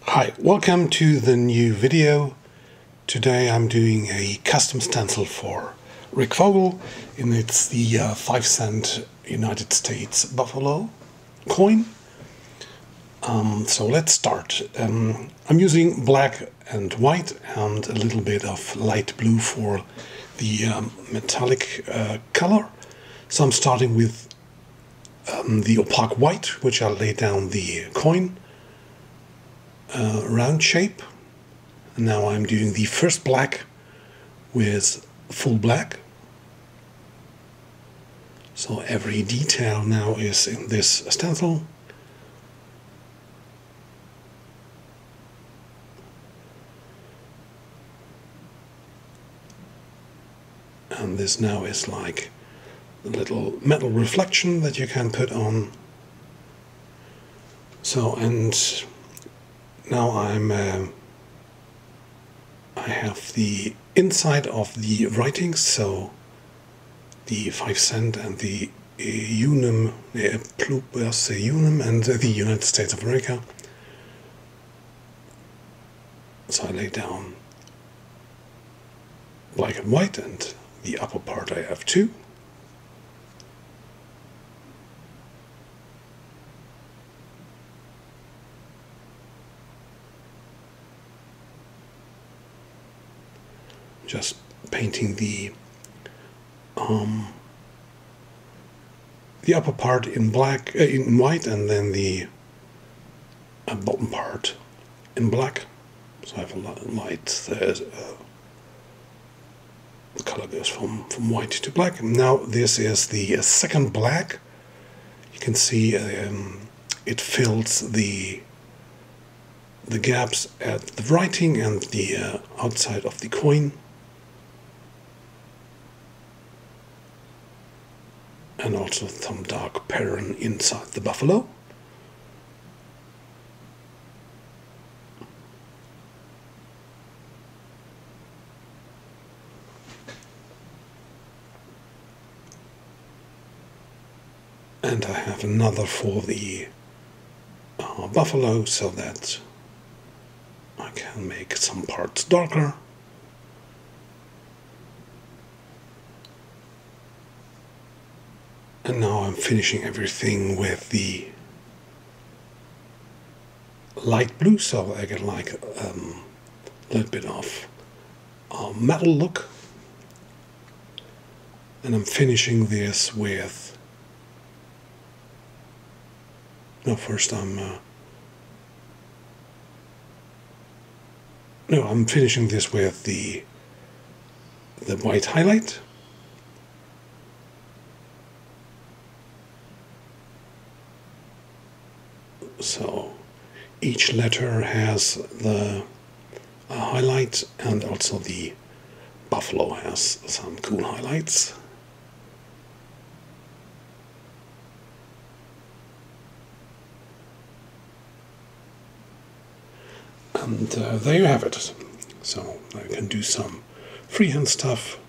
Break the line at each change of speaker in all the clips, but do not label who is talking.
Hi, welcome to the new video. Today I'm doing a custom stencil for Rick Vogel, and it's the 5-cent United States buffalo coin. So let's start. I'm using black and white and a little bit of light blue for the metallic color. So I'm starting with the opaque white, which I'll lay down the coin round shape. And now I'm doing the first black with full black. So every detail now is in this stencil. And this now is like a little metal reflection that you can put on. So, and now I have the inside of the writings, so the 5-cent and the unum and the United States of America. So I lay down black and white, and the upper part I have too. Just painting the upper part in black, in white, and then the bottom part in black. So I have a light. The color goes from white to black. Now this is the second black. You can see it fills the gaps at the writing and the outside of the coin. And also some dark pattern inside the buffalo. And I have another for the buffalo, so that I can make some parts darker. And now I'm finishing everything with the light blue, so I get like a little bit of metal look. And I'm finishing this with, no, first I'm finishing this with the white highlight. So each letter has the highlight, and also the buffalo has some cool highlights. And there you have it. So I can do some freehand stuff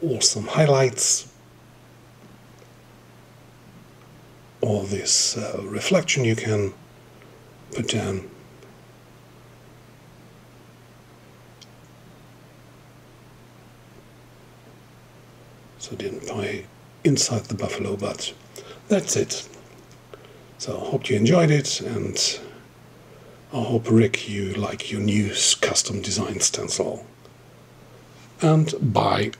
or some highlights. All this reflection you can put down. So I didn't buy inside the buffalo, but that's it. So I hope you enjoyed it, and I hope, Rick, you like your new custom design stencil. And bye.